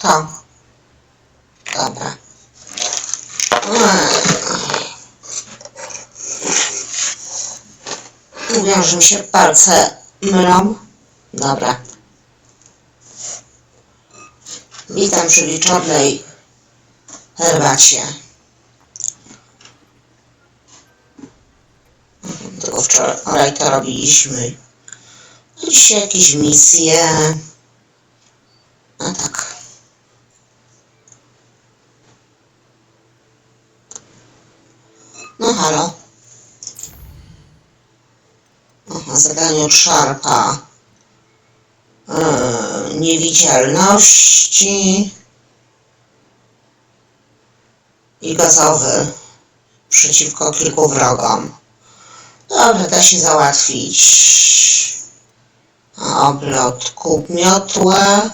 To. Dobra. Mówią, że mi się palce mylą. Dobra. Witam przy wieczornej herbacie. Tylko wczoraj to robiliśmy. Dzisiaj jakieś misje. A tak. No halo. Aha, zadanie od szarpa. Niewidzialności i gazowy przeciwko kilku wrogom. Dobra, da się załatwić. Oblot, kup miotłę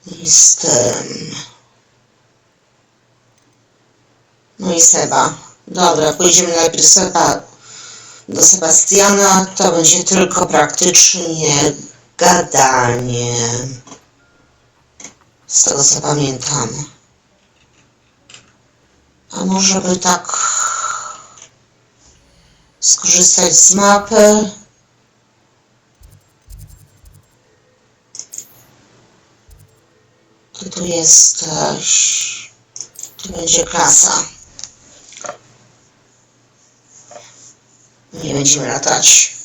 i z tym. No i Seba. Dobra, pójdziemy najpierw do Sebastiana, to będzie tylko praktycznie gadanie. Z tego co pamiętam. A może by tak skorzystać z mapy? Ty tu jesteś. Tu będzie klasa. Nie będziemy latać.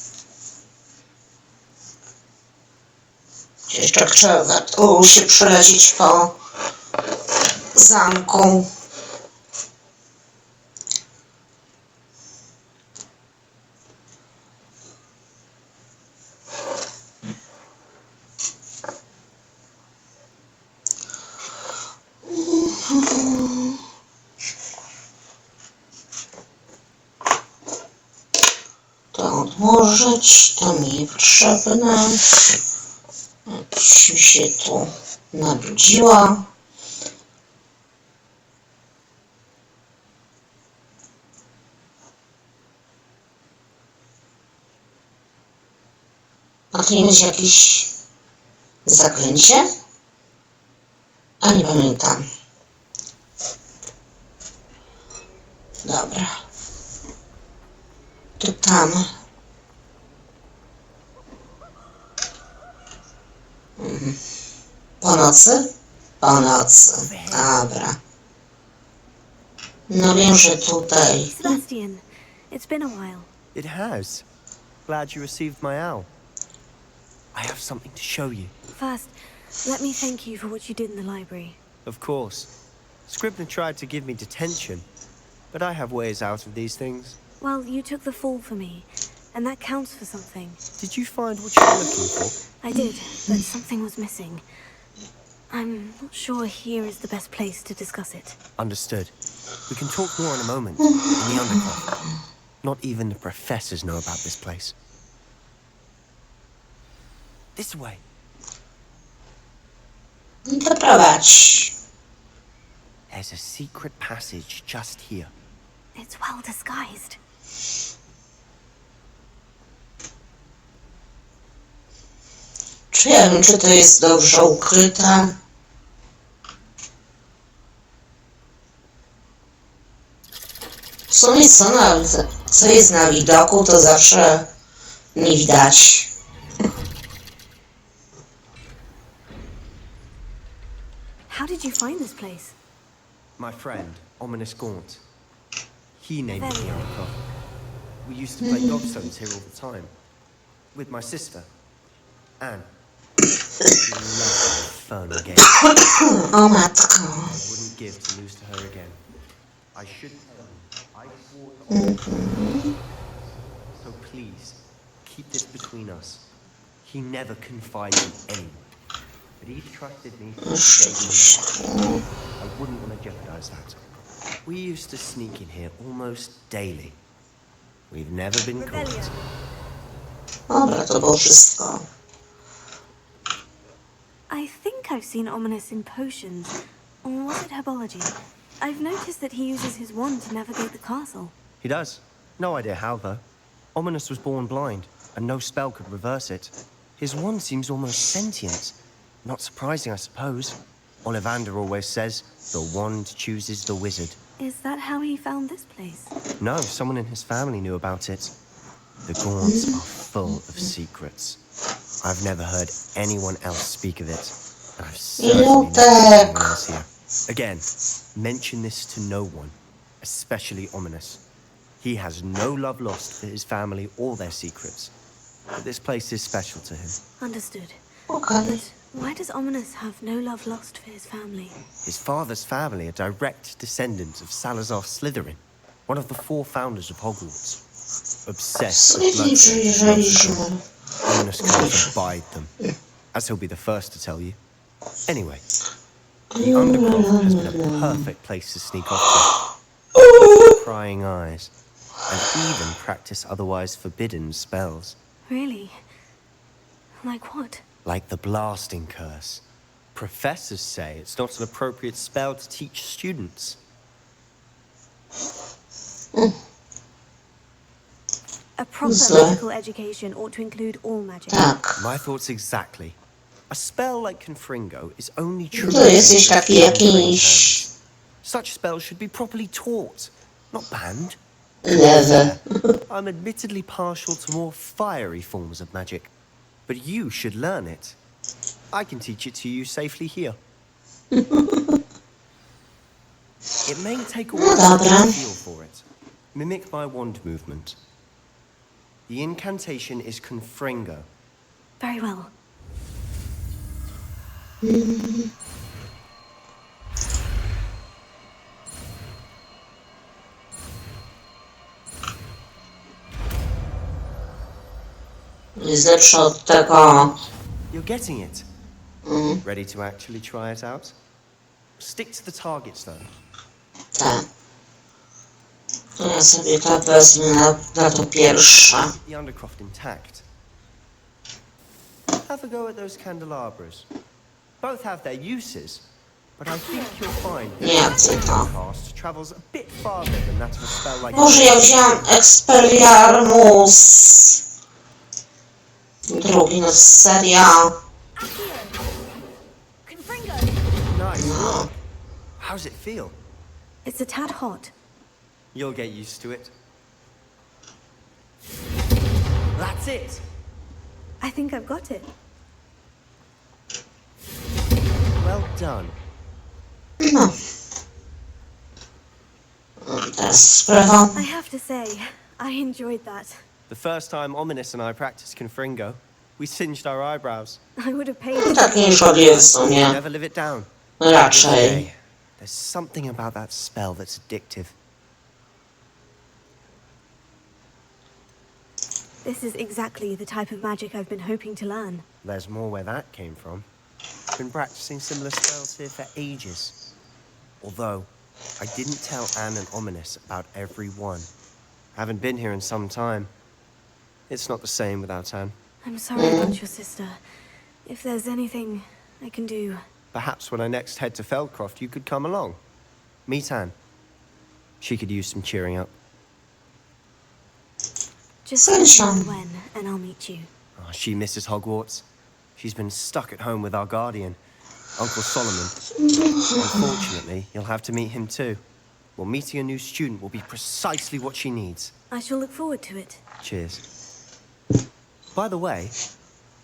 Jeszcze trzeba się przelecieć po zamku. To odłożyć, to mi niepotrzebne. Coś mi się tu nabrudziła. A tu nie będzie jakieś zaklęcie? A nie pamiętam. Dobra. Tu tam. Po nocy? Po nocy. Dobra. No wiem, że tutaj. Sebastian, it's been a while. It has. Glad you received my owl. I have something to show you. First, let me thank you for what you did in the library. Of course. Scribner tried to give me detention, but I have ways out of these things. Well, you took the fall for me, and that counts for something. Did you find what you were looking for? I did, but something was missing. I'm not sure here is the best place to discuss it. Understood. We can talk more in a moment, in the underground. Not even the professors know about this place. This way. Doprowadź. There's a secret passage just here. It's well disguised. Czy ja wiem, czy to jest dobrze ukryte? W sumie co jest na widoku, to zawsze nie widać. How did you find this place? My friend, Omnis Gaunt. He named it Very Miracle. We used to play gobstones here all the time. With my sister, Anne. She loved the infernal game. O matko. I wouldn't give to lose to her again. I should tell you, I swore to So please, keep this between us. He never confided in anyone. But he trusted me from the day he met. I wouldn't want to jeopardize that. We used to sneak in here almost daily. We've never been caught. Dobra, to było wszystko. I think I've seen Omnis in potions. Or was it herbology? I've noticed that he uses his wand to navigate the castle. He does. No idea how, though. Ominous was born blind, and no spell could reverse it. His wand seems almost sentient. Not surprising, I suppose. Ollivander always says, the wand chooses the wizard. Is that how he found this place? No, someone in his family knew about it. The Gaunts are full of secrets. I've never heard anyone else speak of it. And I've certainly never heard anyone else here. Again, mention this to no one, especially Omnis. He has no love lost for his family or their secrets. But this place is special to him. Understood. Okay. But why does Omnis have no love lost for his family? His father's family are direct descendants of Salazar Slytherin, one of the 4 founders of Hogwarts. Obsessed with Slytherin przyjrzeliśmy. Omnis can't abide them, as he'll be the first to tell you. Anyway, the Undercroft has been a perfect place to sneak off to. Prying eyes, and even practice otherwise forbidden spells. Really? Like what? Like the blasting curse. Professors say it's not an appropriate spell to teach students. A proper magical education ought to include all magic. Tak. My thoughts exactly. A spell like Confringo is only true. To jesteś taki jakiś... Such spells should be properly taught, not banned. lewy. I'm admittedly partial to more fiery forms of magic, but you should learn it. I can teach it to you safely here. It may take a while to get a feel for it. Mimic my wand movement. The incantation is Confringo. Very well. Jest lepszy od tego. You're getting it. Ready to actually try it out? Stick to the targets, though. Tak. To ja sobie to wezmę na to pierwsze. The Undercroft intact. Have a go at those candelabras. Both have their uses, but I think you'll find Nie chcę to. the cast travels a bit farther than that of a spell like Może ja wziąłem Expelliarmus. Drugi no seria. Nice. How's it feel? It's a tad hot. You'll get used to it. That's it. I think I've got it. Well done. No. Teraz sprawa. I have to say, I enjoyed that. The first time Omnis and I practiced Confringo, we singed our eyebrows. I would have paid. Tak nie szkodzi w sumie. Never live it down. Raczej. There's something about that spell that's addictive. This is exactly the type of magic I've been hoping to learn. There's more where that came from. Been practicing similar spells here for ages. Although, I didn't tell Anne and Omnis about every one. Haven't been here in some time. It's not the same without Anne. I'm sorry about your sister. If there's anything I can do... Perhaps when I next head to Feldcroft, you could come along. Meet Anne. She could use some cheering up. Just let me know when, and I'll meet you. Oh, she misses Hogwarts. She's been stuck at home with our guardian, Uncle Solomon. Unfortunately, you'll have to meet him too. Well, meeting a new student will be precisely what she needs. I shall look forward to it. Cheers. By the way,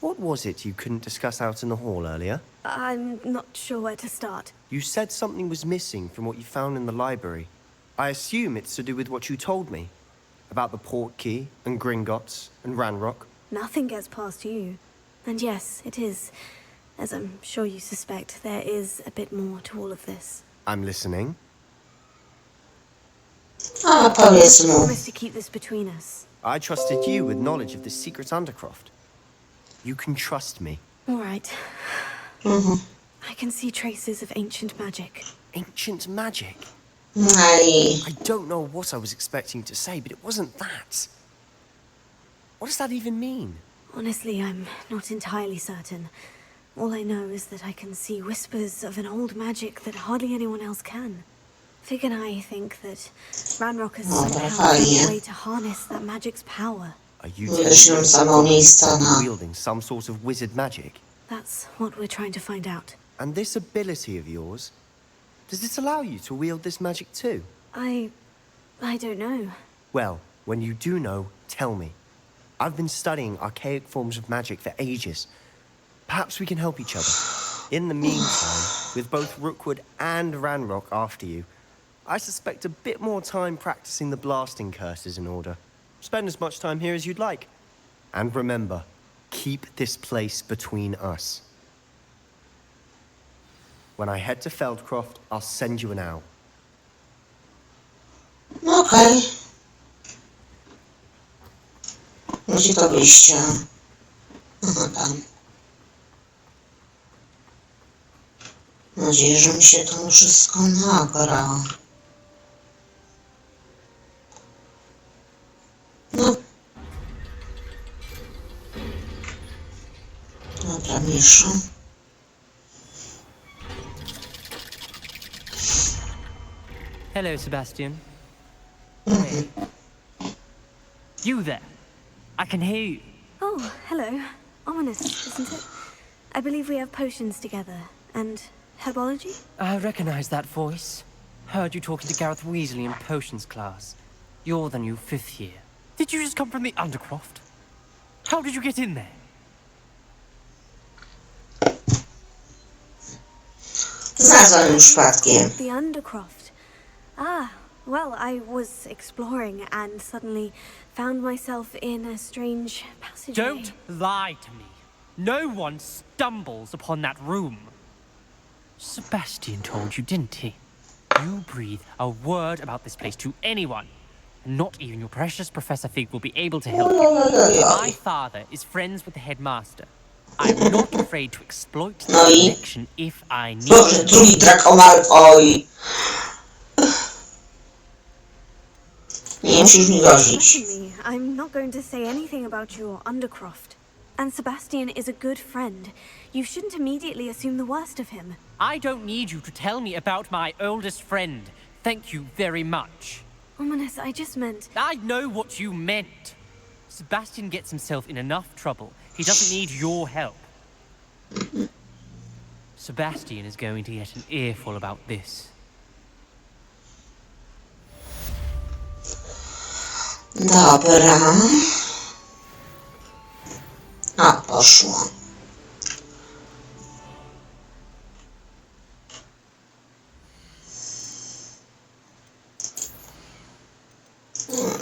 what was it you couldn't discuss out in the hall earlier? I'm not sure where to start. You said something was missing from what you found in the library. I assume it's to do with what you told me. About the port key, and Gringotts, and Ranrock. Nothing gets past you. And yes, it is. As I'm sure you suspect, there is a bit more to all of this. I'm listening. A powiedz mu. Promise to keep this between us. I trusted you with knowledge of the secret Undercroft. You can trust me. All right. I can see traces of ancient magic. Ancient magic? I I don't know what I was expecting to say, but it wasn't that. What does that even mean? Honestly, I'm not entirely certain. All I know is that I can see whispers of an old magic that hardly anyone else can. Figg and I think that Ranrock has somehow found a way to harness that magic's power. Are you telling wymyśliłem me samo miejsce you're na... wielding some sort of wizard magic? That's what we're trying to find out. And this ability of yours, does it allow you to wield this magic too? I don't know. Well, when you do know, tell me. I've been studying archaic forms of magic for ages. Perhaps we can help each other. In the meantime, with both Rookwood and Ranrock after you, I suspect a bit more time practicing the blasting curse is in order. Spend as much time here as you'd like. And remember, keep this place between us. When I head to Feldcroft, I'll send you an owl. Okej. Gdzie to wyjście? Aha, tam. Mam nadzieję, że mi się to wszystko nagra. No. Dobra, Misza. Hello, Sebastian. Hey. You there? I can hear you. Oh, hello. Ominous, isn't it? I believe we have potions together. And herbology? I recognize that voice. Heard you talking to Gareth Weasley in potions class. You're the new 5th year. Did you just come from the Undercroft? How did you get in there? Znalazłam już przypadkiem. The Undercroft. Ah, well, I was exploring and suddenly found myself in a strange passageway. Don't lie to me. No one stumbles upon that room. Sebastian told you, didn't he? You breathe a word about this place to anyone, and not even your precious Professor Figg will be able to help you. My father is friends with the headmaster. I'm not afraid to exploit the connection if I need Boże, to. drugi Draco oj. Nie musisz mi grozić. Certainly, I'm not going to say anything about your Undercroft. And Sebastian is a good friend. You shouldn't immediately assume the worst of him. I don't need you to tell me about my oldest friend. Thank you very much. Ominous, I just meant... I know what you meant. Sebastian gets himself in enough trouble. He doesn't need your help. Sebastian is going to get an earful about this. Dobra. A, poszło.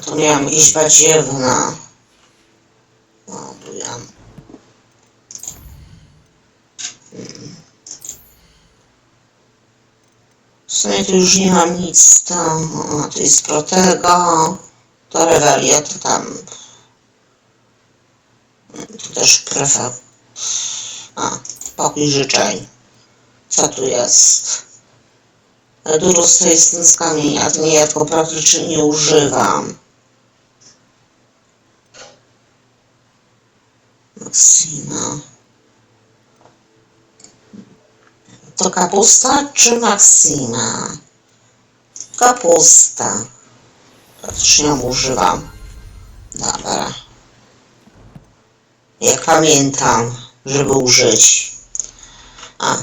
To miałam iść badziewna. O, tu ja. W sumie tu już nie mam nic tam. O, tu jest Protego. To Revelia, to tam. Tu też prefer. A, pokój życzeń. Co tu jest? Durus to jest ten z kamienia, to nie ja tylko praktycznie nie używam. Maxima. To kapusta czy Maxima? Kapusta. Praktycznie ją używam. Dobra. Jak pamiętam, żeby użyć. A.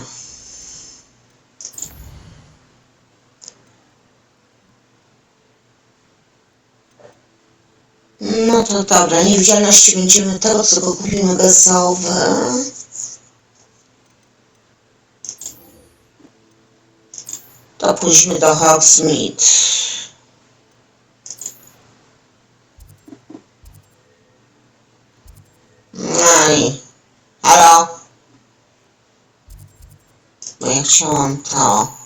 No to dobra, niewidzialności będziemy tego, co go kupimy gazowe. To pójdźmy do Hogsmeade. No i... Halo? Bo ja chciałam to...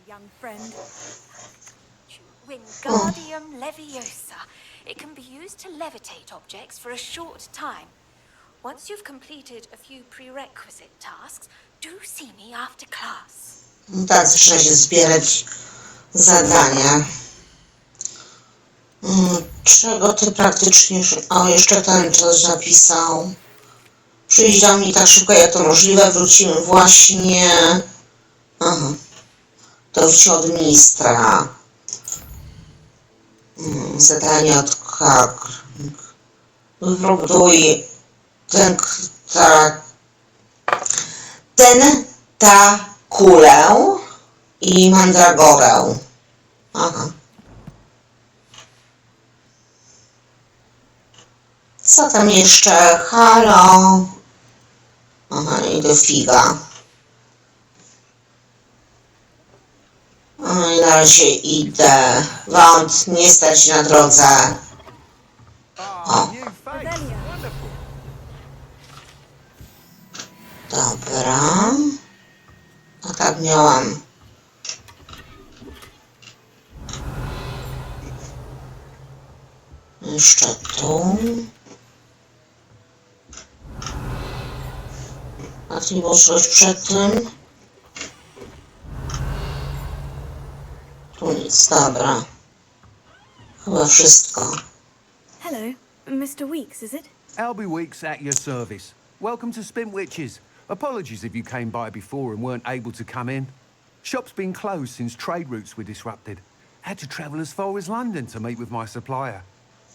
young friend. Wingardium Leviosa. It can be used to levitate objects for a short time. Once you've completed a few prerequisite tasks, do see me after class. No tak, zaczyna się zbierać zadania. Czego ty praktycznie... O, jeszcze ten coś napisał. Przyjdź do mnie tak szybko jak to możliwe, wrócimy właśnie... Aha. To wróci od ministra. Zadanie od Kak. Wypróbuj ta kulę i mandragorę. Aha. Co tam jeszcze? Halo. Aha, i do figa. No i na razie idę. Wąt, nie stać na drodze. O. Dobra. A tak miałam. Jeszcze tu. A ty było coś przed tym? Tu nic, dobra. Chyba wszystko. Hello, Mr. Weeks, is it? Albie Weeks at your service. Welcome to Spintwitches. Apologies if you came by before and weren't able to come in. Shop's been closed since trade routes were disrupted. Had to travel as far as London to meet with my supplier.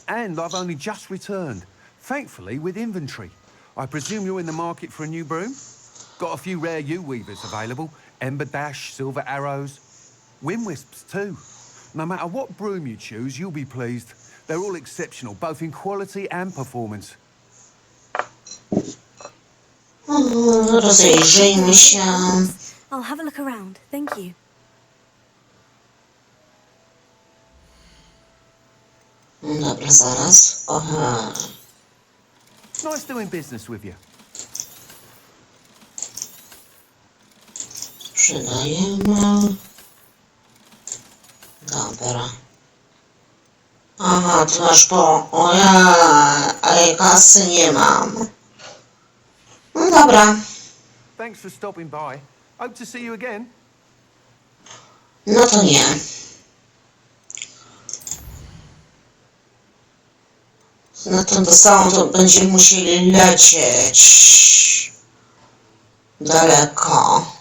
And I've only just returned, thankfully with inventory. I presume you're in the market for a new broom? Got a few rare yew-weavers available. Ember Dash, Silver Arrows. Wind Wisps too. No matter what broom you choose, you'll be pleased. They're all exceptional, both in quality and performance. Rozejrzyjmy się. I'll have a look around, thank you. Dobra, zaraz. Aha. Nice doing business with you. Przydajemy. Dobra. Aha, ty masz po... O ja, a ja kasy nie mam. No dobra. Thanks for stopping by. Hope to see you again. No to nie. Na tą dostałą to będziemy musieli lecieć. Daleko.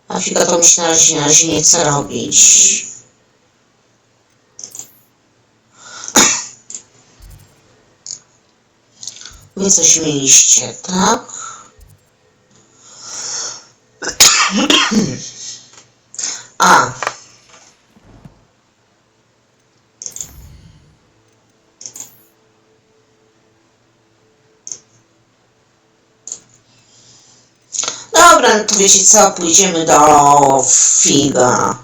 A figa to mi się na razie nie chce robić. Wy coś mieliście, tak? A. Dobra, no to wiecie co, pójdziemy do figa.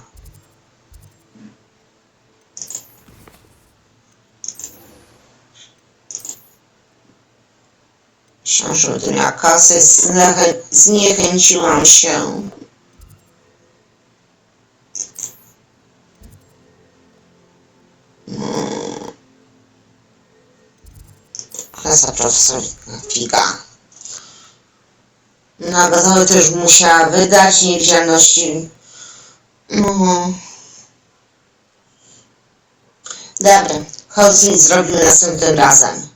Myślałam, że będę miała kasę, zniechęciłam się. Klasa profesor figa. Na gotowe też musiała wydać niewidzialności. Dobra, chodź nic zrobimy następnym razem.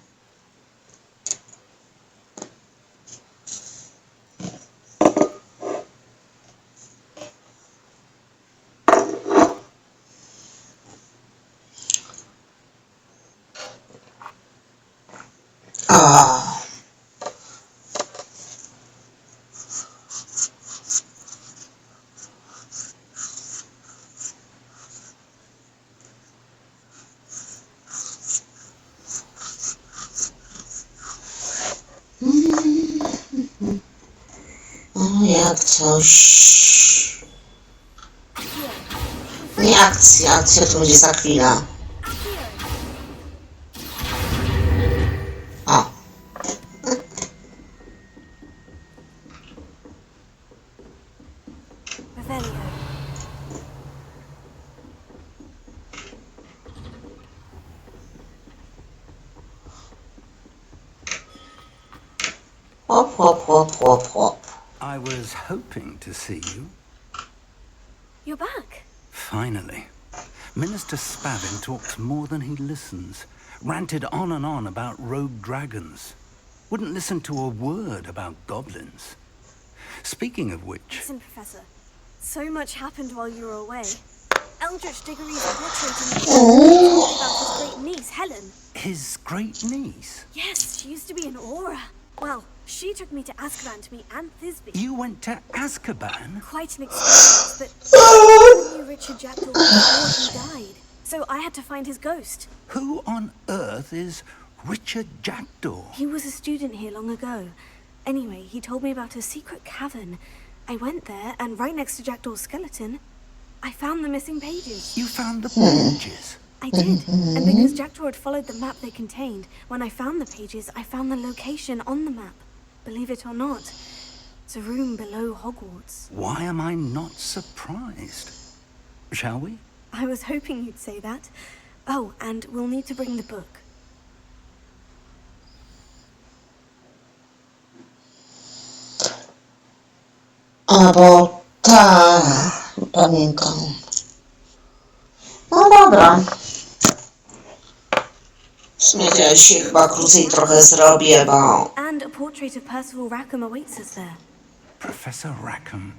Jak coś... Nie akcja, akcja to będzie za chwilę. O. Hop, hop, hop, hop, hop. I was hoping to see you. You're back. Finally. Minister Spavin talks more than he listens. Ranted on and on about rogue dragons. Wouldn't listen to a word about goblins. Speaking of which... Listen, Professor. So much happened while you were away. Eldritch Diggory's portrait in the told about his great niece, Helen. His great niece? Yes, she used to be an aura. Well, she took me to Azkaban to meet Aunt Thisbe. You went to Azkaban? Quite an experience, but I knew Richard Jackdaw before he died. So I had to find his ghost. Who on earth is Richard Jackdaw? He was a student here long ago. Anyway, he told me about a secret cavern. I went there, and right next to Jackdaw's skeleton, I found the missing pages. You found the pages? I did, and because Jackdaw had followed the map they contained, when I found the pages, I found the location on the map. Believe it or not, it's a room below Hogwarts. Why am I not surprised? Shall we? I was hoping you'd say that. Oh, and we'll need to bring the book. A bo tak, pamiętam. No dobra. W sumie to ja dzisiaj chyba krócej trochę zrobię, bo... And a portrait of Percival Rackham awaits us there. Professor Rackham.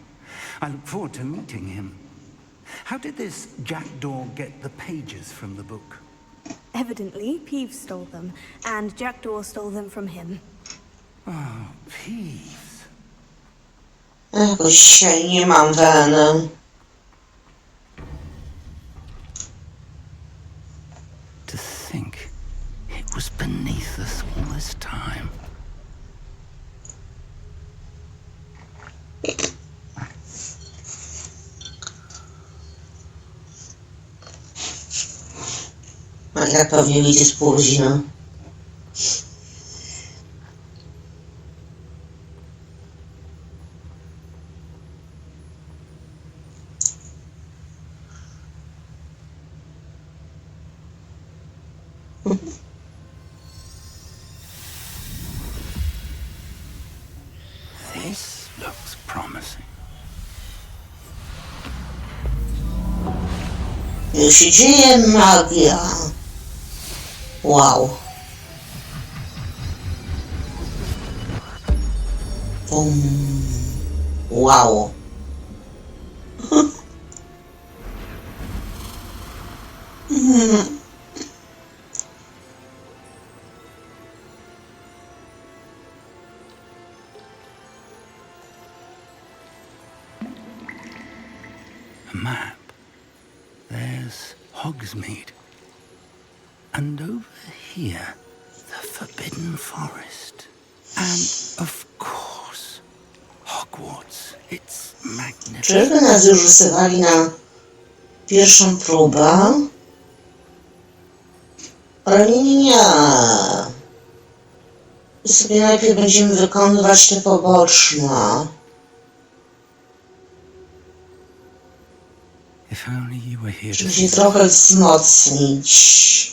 I look forward to meeting him. How did this Jackdaw get the pages from the book? Evidently, Peeves stole them, and Jackdaw stole them from him. Oh, Peeves. Jakoś dzisiaj nie mam weny. To think it was beneath us all this time. A jak pewnie wyjdzie z pół godziny. This looks promising. Niech się dzieje magia. Wow. Wow. A map. There's Hogsmeade. And over here, the Forbidden Forest. And, of course, Hogwarts. It's magnificent. Czyżby nas już wysłali na pierwszą próbę? Ale nie. I sobie najpierw będziemy wykonywać te poboczne. If only you were here to Żeby see się trochę wzmocnić.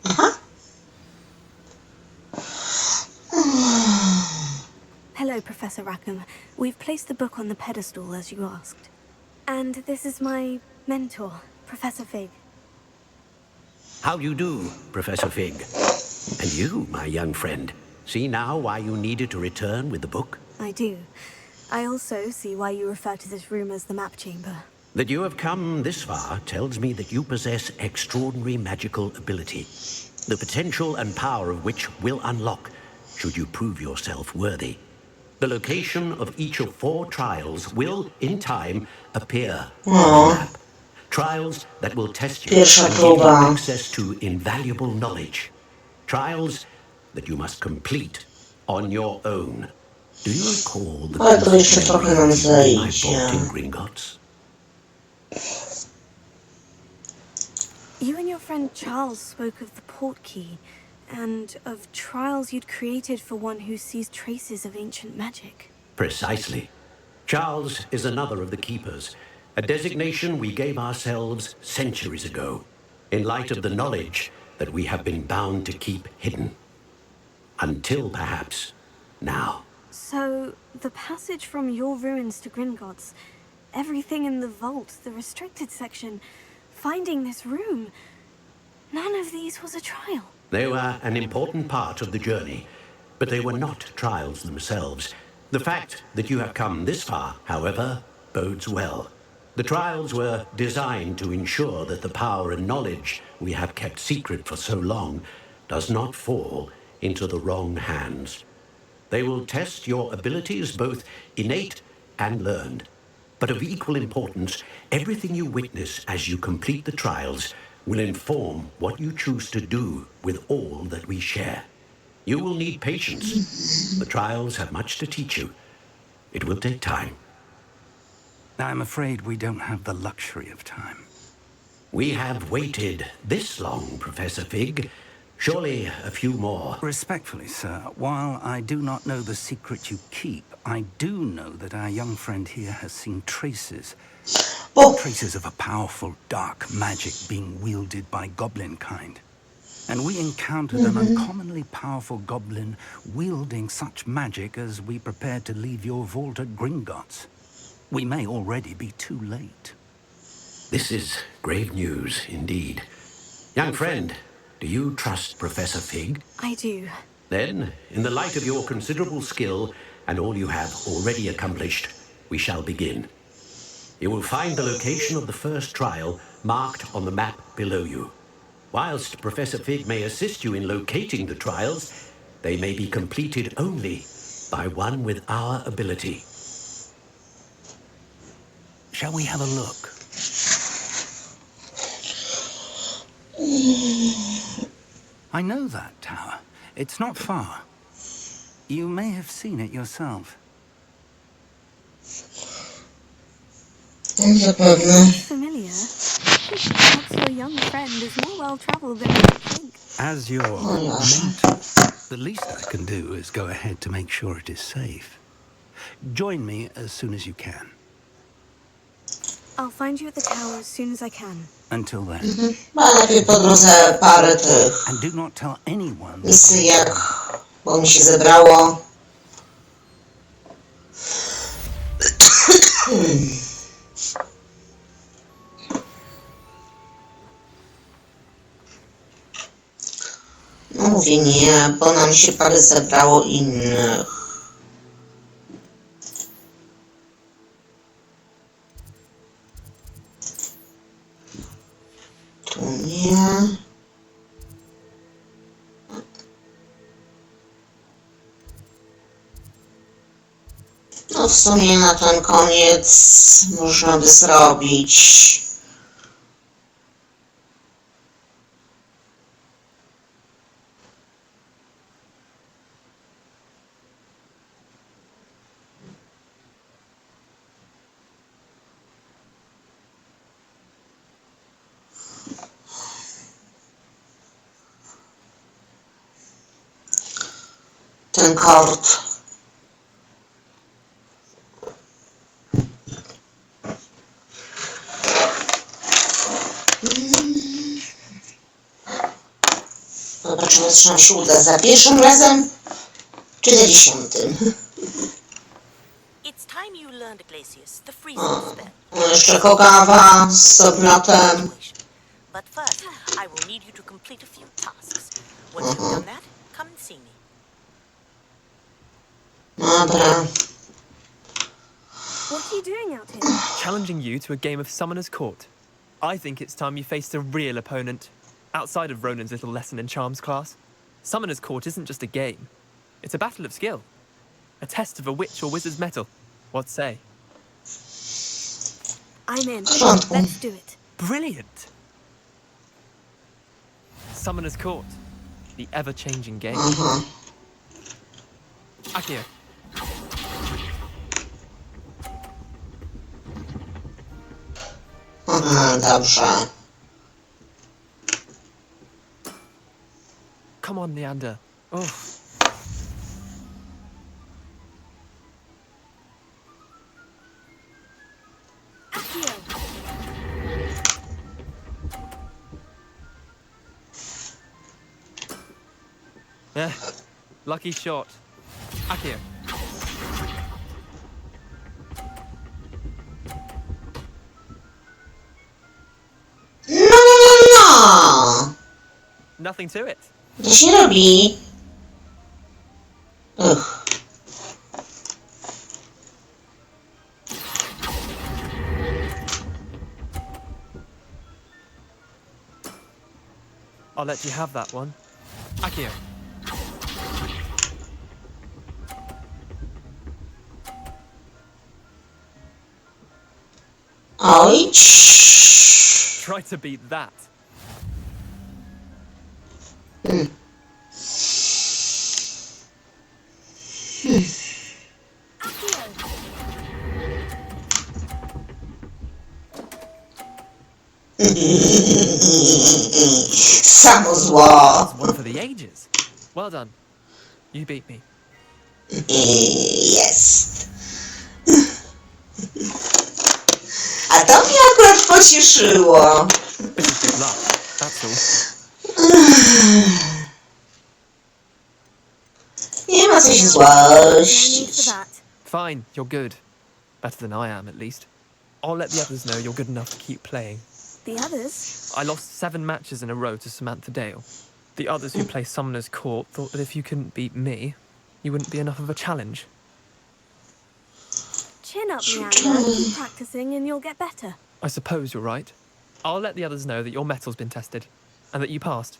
Aha. Hello, Professor Rackham. We've placed the book on the pedestal, as you asked. And this is my mentor, Professor Figg. How do you do, Professor Figg? And you, my young friend, see now why you needed to return with the book? I do. I also see why you refer to this room as the map chamber. That you have come this far tells me that you possess extraordinary magical ability, the potential and power of which will unlock should you prove yourself worthy. The location of each of 4 trials will, in time, appear on the map. Trials that will test you Pierwsza and give you próba. access to invaluable knowledge. Trials that you must complete on your own. Do you recall the Ale to jeszcze piece of trochę nam memory I bought zejdzie. in Gringotts? You and your friend Charles spoke of the portkey, and of trials you'd created for one who sees traces of ancient magic. Precisely. Charles is another of the keepers, a designation we gave ourselves centuries ago, in light of the knowledge that we have been bound to keep hidden. Until perhaps now. So, the passage from your ruins to Gringotts, everything in the vault, the restricted section, finding this room, none of these was a trial. They were an important part of the journey, but they were not trials themselves. The fact that you have come this far, however, bodes well. The trials were designed to ensure that the power and knowledge we have kept secret for so long does not fall into the wrong hands. They will test your abilities, both innate and learned. But of equal importance, everything you witness as you complete the trials will inform what you choose to do with all that we share. You will need patience. The trials have much to teach you. It will take time. I'm afraid we don't have the luxury of time. We have waited this long, Professor Figg. Surely a few more. Respectfully, sir, while I do not know the secret you keep, I do know that our young friend here has seen traces. Traces of a powerful dark magic being wielded by goblin kind. And we encountered an uncommonly powerful goblin wielding such magic as we prepared to leave your vault at Gringotts. We may already be too late. This is grave news indeed. Young friend, do you trust Professor Figg? I do. Then, in the light of your considerable skill and all you have already accomplished, we shall begin. You will find the location of the first trial marked on the map below you. Whilst Professor Figg may assist you in locating the trials, they may be completed only by one with our ability. Shall we have a look? I know that tower. It's not far. You may have seen it yourself. Zapewne. Familiar. Perhaps your young friend is more well-traveled than you think. As your mentor, the least I can do is go ahead to make sure it is safe. Join me as soon as you can. I'll find you at the tower as soon as I can. Until then. Ma lepiej po drodze parę tych And do not tell anyone. misyjek, bo mi się zebrało. No mówię nie, bo nam się parę zebrało innych. Tu nie. No w sumie na ten koniec można by zrobić. Ten kort. Zobaczymy, czy nam się uda za pierwszym razem, czy za 10. It's time you learned, Glacius, the freezing spell. Jeszcze kogawa z soblotem. But first, I will need you to complete a few tasks. Once you've done that, come and see me. Dobra. What are you doing out here? Challenging you to a game of Summoner's Court. I think it's time you faced a real opponent. Outside of Ronan's little lesson in charms class, Summoner's Court isn't just a game. It's a battle of skill. A test of a witch or wizard's mettle. What say? I'm in. porządku. Let's do it. Brilliant! Summoner's Court. The ever-changing game. Aha. Accio. Aha, dobrze. Come on, Leander. Oh. Accio. Lucky shot. Accio. No! Nothing to it. To się robi. Ugh. I'll let you have that one. Accio. Oj. Try to beat that. Samo zło. That's one for the ages. Well done. You beat me. Jest. A to mnie akurat pocieszyło. Bit of good luck. That's all. Nie ma co się No need for złościć. that. Fine, you're good. Better than I am, at least. I'll let the others know you're good enough to keep playing. The others? I lost 7 matches in a row to Samantha Dale. The others who play Summoner's Court thought that if you couldn't beat me, you wouldn't be enough of a challenge. Chin up, Leander. Keep practicing and you'll get better. I suppose you're right. I'll let the others know that your metal's been tested, and that you passed.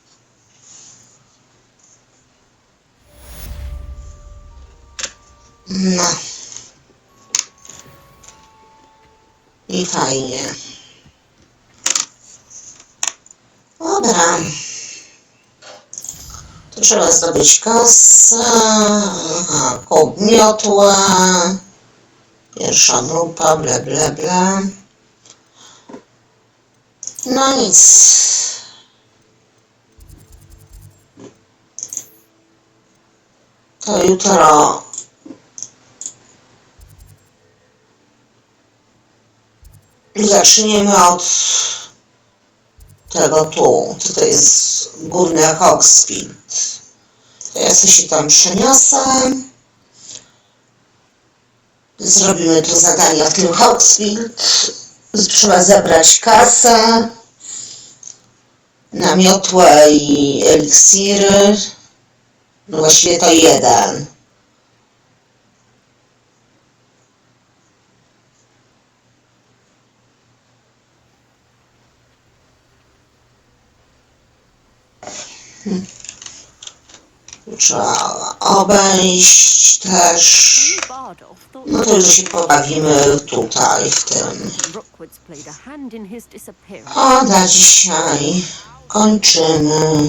No. I fajnie. Dobra. Tu trzeba zdobyć kasę. Aha, kołd miotła. Pierwsza grupa, bla bla bla. No nic. To jutro zaczniemy od tego tu, co to jest górny Hogsfield. To ja sobie się tam przeniosę. Zrobimy tu zadanie w tym Hogsfield. Trzeba zebrać kasę na miotłę i eliksiry. No właściwie to jeden. Trzeba obejść też. No to już się pobawimy tutaj w tym. A na dzisiaj kończymy.